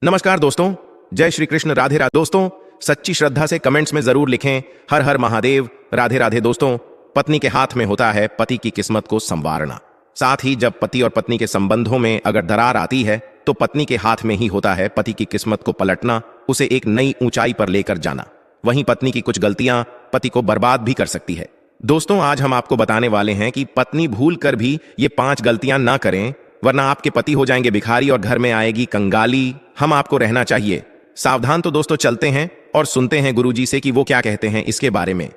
नमस्कार दोस्तों, जय श्री कृष्ण, राधे राधे। दोस्तों, सच्ची श्रद्धा से कमेंट्स में जरूर लिखें हर हर महादेव, राधे राधे। दोस्तों, पत्नी के हाथ में होता है पति की किस्मत को संवारना। साथ ही जब पति और पत्नी के संबंधों में अगर दरार आती है तो पत्नी के हाथ में ही होता है पति की किस्मत को पलटना, उसे एक नई ऊंचाई पर लेकर जाना। वहीं पत्नी की कुछ गलतियां पति को बर्बाद भी कर सकती है। दोस्तों, आज हम आपको बताने वाले हैं कि पत्नी भूल कर भी ये 5 गलतियां ना करें, वरना आपके पति हो जाएंगे भिखारी और घर में आएगी कंगाली। हम आपको रहना चाहिए सावधान। तो दोस्तों, चलते हैं और सुनते हैं गुरुजी से कि वो क्या कहते हैं इसके बारे में।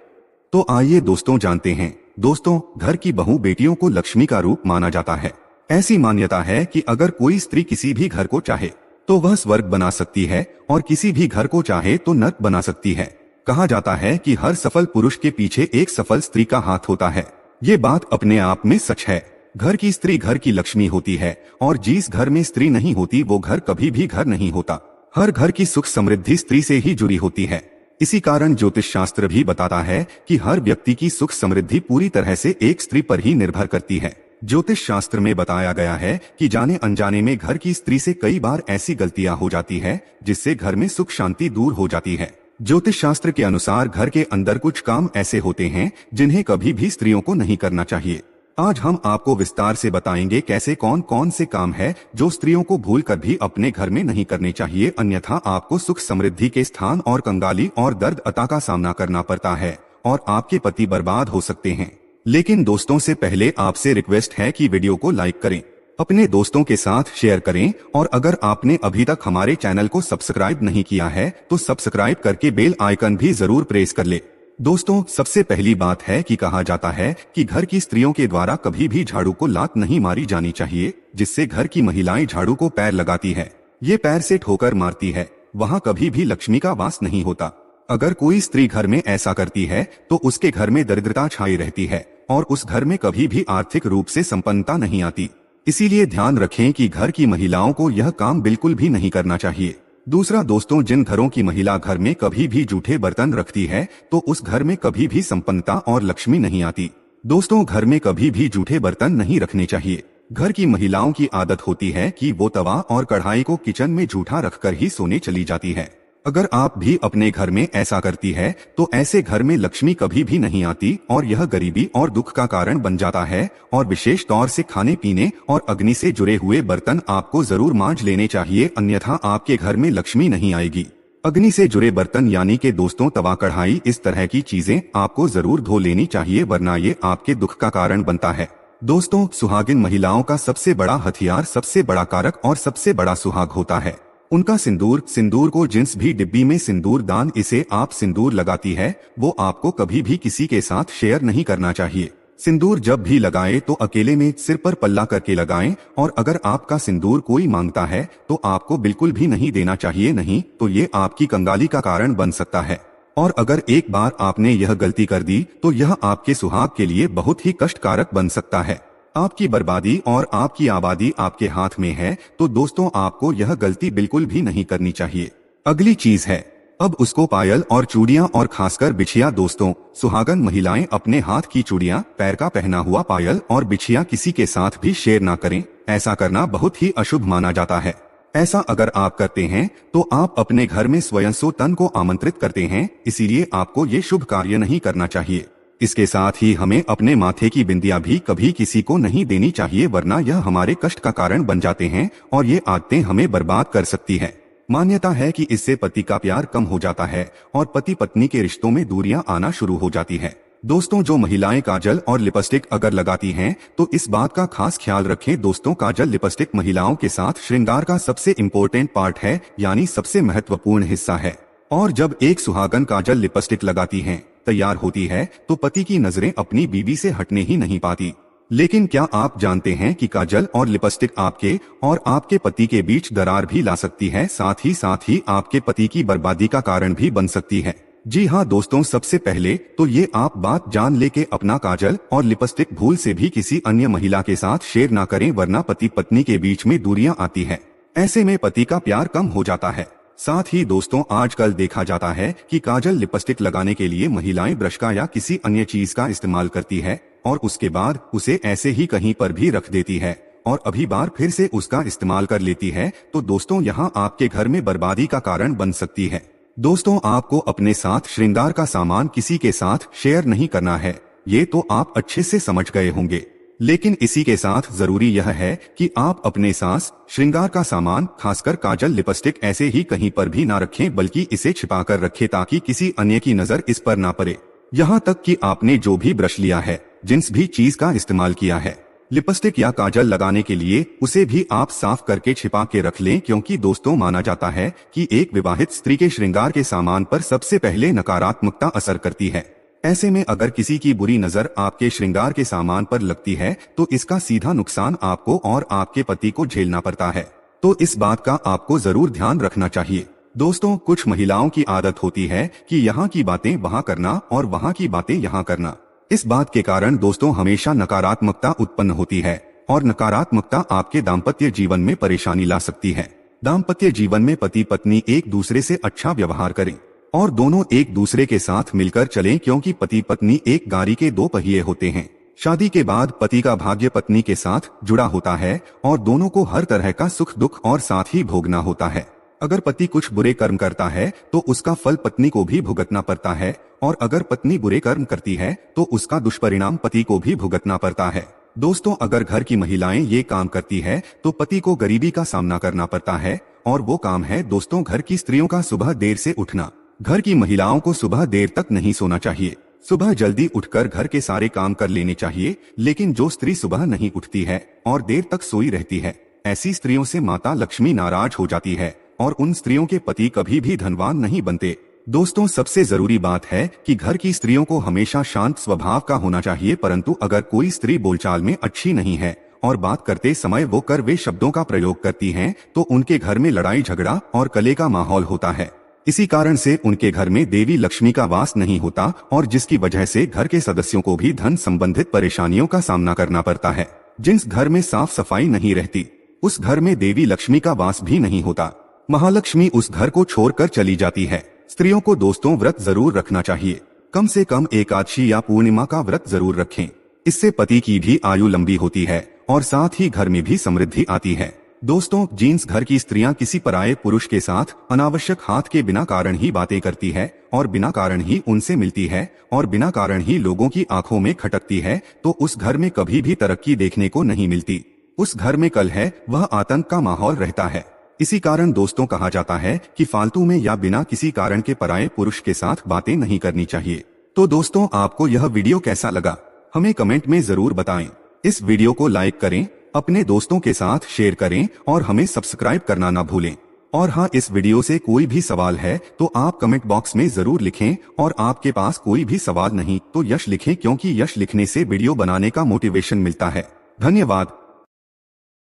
तो आइए दोस्तों जानते हैं। दोस्तों, घर की बहू बेटियों को लक्ष्मी का रूप माना जाता है। ऐसी मान्यता है कि अगर कोई स्त्री किसी भी घर को चाहे तो वह स्वर्ग बना सकती है और किसी भी घर को चाहे तो नर्क बना सकती है। कहा जाता है कि हर सफल पुरुष के पीछे एक सफल स्त्री का हाथ होता है। ये बात अपने आप में सच है। घर की स्त्री घर की लक्ष्मी होती है और जिस घर में स्त्री नहीं होती वो घर कभी भी घर नहीं होता। हर घर की सुख समृद्धि स्त्री से ही जुड़ी होती है। इसी कारण ज्योतिष शास्त्र भी बताता है कि हर व्यक्ति की सुख समृद्धि पूरी तरह से एक स्त्री पर ही निर्भर करती है। ज्योतिष शास्त्र में बताया गया है कि जाने अनजाने में घर की स्त्री से कई बार ऐसी गलतियां हो जाती है जिससे घर में सुख शांति दूर हो जाती है। ज्योतिष शास्त्र के अनुसार घर के अंदर कुछ काम ऐसे होते हैं जिन्हें कभी भी स्त्रियों को नहीं करना चाहिए। आज हम आपको विस्तार से बताएंगे कैसे कौन कौन से काम है जो स्त्रियों को भूलकर भी अपने घर में नहीं करने चाहिए, अन्यथा आपको सुख समृद्धि के स्थान और कंगाली और दर्द अता का सामना करना पड़ता है और आपके पति बर्बाद हो सकते हैं। लेकिन दोस्तों, से पहले आपसे रिक्वेस्ट है कि वीडियो को लाइक करें, अपने दोस्तों के साथ शेयर करें और अगर आपने अभी तक हमारे चैनल को सब्सक्राइब नहीं किया है तो सब्सक्राइब करके बेल आइकन भी जरूर प्रेस कर ले। दोस्तों, सबसे पहली बात है कि कहा जाता है कि घर की स्त्रियों के द्वारा कभी भी झाड़ू को लात नहीं मारी जानी चाहिए, जिससे घर की महिलाएं झाड़ू को पैर लगाती है, ये पैर से ठोकर मारती है, वहाँ कभी भी लक्ष्मी का वास नहीं होता। अगर कोई स्त्री घर में ऐसा करती है तो उसके घर में दरिद्रता छाई रहती है और उस घर में कभी भी आर्थिक रूप से संपन्नता नहीं आती। इसीलिए ध्यान रखें कि घर की महिलाओं को यह काम बिल्कुल भी नहीं करना चाहिए। दूसरा दोस्तों, जिन घरों की महिला घर में कभी भी जूठे बर्तन रखती है तो उस घर में कभी भी संपन्नता और लक्ष्मी नहीं आती। दोस्तों, घर में कभी भी जूठे बर्तन नहीं रखने चाहिए। घर की महिलाओं की आदत होती है कि वो तवा और कढ़ाई को किचन में जूठा रखकर ही सोने चली जाती है। अगर आप भी अपने घर में ऐसा करती है तो ऐसे घर में लक्ष्मी कभी भी नहीं आती और यह गरीबी और दुख का कारण बन जाता है। और विशेष तौर से खाने पीने और अग्नि से जुड़े हुए बर्तन आपको जरूर मांज लेने चाहिए, अन्यथा आपके घर में लक्ष्मी नहीं आएगी। अग्नि से जुड़े बर्तन यानी के दोस्तों तवा, कढ़ाई, इस तरह की चीजें आपको जरूर धो लेनी चाहिए, वरना ये आपके दुख का कारण बनता है। दोस्तों, सुहागिन महिलाओं का सबसे बड़ा हथियार, सबसे बड़ा कारक और सबसे बड़ा सुहाग होता है उनका सिंदूर। सिंदूर को जिस भी डिब्बी में सिंदूर दान इसे आप सिंदूर लगाती है वो आपको कभी भी किसी के साथ शेयर नहीं करना चाहिए। सिंदूर जब भी लगाए तो अकेले में सिर पर पल्ला करके लगाएं और अगर आपका सिंदूर कोई मांगता है तो आपको बिल्कुल भी नहीं देना चाहिए, नहीं तो ये आपकी कंगाली का कारण बन सकता है। और अगर एक बार आपने यह गलती कर दी तो यह आपके सुहाग के लिए बहुत ही कष्टकारक बन सकता है। आपकी बर्बादी और आपकी आबादी आपके हाथ में है। तो दोस्तों, आपको यह गलती बिल्कुल भी नहीं करनी चाहिए। अगली चीज है अब उसको पायल और चूड़ियां और खासकर बिछिया। दोस्तों, सुहागन महिलाएं अपने हाथ की चूड़ियां, पैर का पहना हुआ पायल और बिछिया किसी के साथ भी शेयर ना करें। ऐसा करना बहुत ही अशुभ माना जाता है। ऐसा अगर आप करते हैं तो आप अपने घर में स्वयं सो तन को आमंत्रित करते हैं, इसीलिए आपको ये शुभ कार्य नहीं करना चाहिए। इसके साथ ही हमें अपने माथे की बिंदियां भी कभी किसी को नहीं देनी चाहिए, वरना यह हमारे कष्ट का कारण बन जाते हैं और ये आदतें हमें बर्बाद कर सकती है। मान्यता है कि इससे पति का प्यार कम हो जाता है और पति पत्नी के रिश्तों में दूरियां आना शुरू हो जाती है। दोस्तों, जो महिलाएं काजल और लिपस्टिक अगर लगाती हैं तो इस बात का खास ख्याल रखें। दोस्तों, काजल लिपस्टिक महिलाओं के साथ श्रृंगार का सबसे इम्पोर्टेंट पार्ट है, यानी सबसे महत्वपूर्ण हिस्सा है। और जब एक सुहागन काजल लिपस्टिक लगाती है, तैयार होती है, तो पति की नजरें अपनी बीवी से हटने ही नहीं पाती। लेकिन क्या आप जानते हैं कि काजल और लिपस्टिक आपके और आपके पति के बीच दरार भी ला सकती है, साथ ही आपके पति की बर्बादी का कारण भी बन सकती है। जी हाँ दोस्तों, सबसे पहले तो ये आप बात जान ले के अपना काजल और लिपस्टिक भूल से भी किसी अन्य महिला के साथ शेयर ना करें, वरना पति पत्नी के बीच में दूरियां आती है। ऐसे में पति का प्यार कम हो जाता है। साथ ही दोस्तों, आजकल देखा जाता है कि काजल लिपस्टिक लगाने के लिए महिलाएं ब्रश का या किसी अन्य चीज का इस्तेमाल करती है और उसके बाद उसे ऐसे ही कहीं पर भी रख देती है और अभी बार फिर से उसका इस्तेमाल कर लेती है तो दोस्तों यहाँ आपके घर में बर्बादी का कारण बन सकती है। दोस्तों आपको अपने साथ श्रृंगार का सामान किसी के साथ शेयर नहीं करना है, ये तो आप अच्छे से समझ गए होंगे। लेकिन इसी के साथ जरूरी यह है कि आप अपने साथ श्रृंगार का सामान खासकर काजल लिपस्टिक ऐसे ही कहीं पर भी ना रखें, बल्कि इसे छिपा कर रखें ताकि किसी अन्य की नजर इस पर ना पड़े। यहाँ तक कि आपने जो भी ब्रश लिया है, जिस भी चीज का इस्तेमाल किया है लिपस्टिक या काजल लगाने के लिए, उसे भी आप साफ करके छिपा के रख लें, क्योंकि दोस्तों माना जाता है कि एक विवाहित स्त्री के श्रृंगार के सामान पर सबसे पहले नकारात्मकता असर करती है। ऐसे में अगर किसी की बुरी नजर आपके श्रृंगार के सामान पर लगती है तो इसका सीधा नुकसान आपको और आपके पति को झेलना पड़ता है। तो इस बात का आपको जरूर ध्यान रखना चाहिए। दोस्तों कुछ महिलाओं की आदत होती है कि यहाँ की बातें वहाँ करना और वहाँ की बातें यहाँ करना। इस बात के कारण दोस्तों हमेशा नकारात्मकता उत्पन्न होती है और नकारात्मकता आपके दाम्पत्य जीवन में परेशानी ला सकती है। दाम्पत्य जीवन में पति पत्नी एक दूसरे से अच्छा व्यवहार करें और दोनों एक दूसरे के साथ मिलकर चलें, क्योंकि पति पत्नी एक गाड़ी के दो पहिए होते हैं। शादी के बाद पति का भाग्य पत्नी के साथ जुड़ा होता है और दोनों को हर तरह का सुख दुख और साथ ही भोगना होता है। अगर पति कुछ बुरे कर्म करता है तो उसका फल पत्नी को भी भुगतना पड़ता है, और अगर पत्नी बुरे कर्म करती है तो उसका दुष्परिणाम पति को भी भुगतना पड़ता है। दोस्तों अगर घर की महिलाएं ये काम करती है तो पति को गरीबी का सामना करना पड़ता है, और वो काम है दोस्तों घर की स्त्रियों का सुबह देर से उठना। घर की महिलाओं को सुबह देर तक नहीं सोना चाहिए, सुबह जल्दी उठकर घर के सारे काम कर लेने चाहिए। लेकिन जो स्त्री सुबह नहीं उठती है और देर तक सोई रहती है, ऐसी स्त्रियों से माता लक्ष्मी नाराज हो जाती है और उन स्त्रियों के पति कभी भी धनवान नहीं बनते। दोस्तों सबसे जरूरी बात है कि घर की स्त्रियों को हमेशा शांत स्वभाव का होना चाहिए, परंतु अगर कोई स्त्री बोलचाल में अच्छी नहीं है और बात करते समय वो कड़वे शब्दों का प्रयोग करती हैं, तो उनके घर में लड़ाई झगड़ा और कले का माहौल होता है। इसी कारण से उनके घर में देवी लक्ष्मी का वास नहीं होता, और जिसकी वजह से घर के सदस्यों को भी धन संबंधित परेशानियों का सामना करना पड़ता है। जिस घर में साफ सफाई नहीं रहती उस घर में देवी लक्ष्मी का वास भी नहीं होता, महालक्ष्मी उस घर को छोड़कर चली जाती है। स्त्रियों को दोस्तों व्रत जरूर रखना चाहिए, कम से कम एकादशी या पूर्णिमा का व्रत जरूर रखें। इससे पति की भी आयु लंबी होती है और साथ ही घर में भी समृद्धि आती है। दोस्तों जिस घर की स्त्रियां किसी पराये पुरुष के साथ अनावश्यक हाथ के बिना कारण ही बातें करती है और बिना कारण ही उनसे मिलती है और बिना कारण ही लोगों की आंखों में खटकती है, तो उस घर में कभी भी तरक्की देखने को नहीं मिलती। उस घर में कलह वह आतंक का माहौल रहता है। इसी कारण दोस्तों कहा जाता है कि फालतू में या बिना किसी कारण के पराये पुरुष के साथ बातें नहीं करनी चाहिए। तो दोस्तों आपको यह वीडियो कैसा लगा हमें कमेंट में जरूर बताएं। इस वीडियो को लाइक करें, अपने दोस्तों के साथ शेयर करें और हमें सब्सक्राइब करना ना भूलें। और हाँ, इस वीडियो से कोई भी सवाल है तो आप कमेंट बॉक्स में जरूर लिखें, और आपके पास कोई भी सवाल नहीं तो यश लिखें, क्योंकि यश लिखने से वीडियो बनाने का मोटिवेशन मिलता है। धन्यवाद।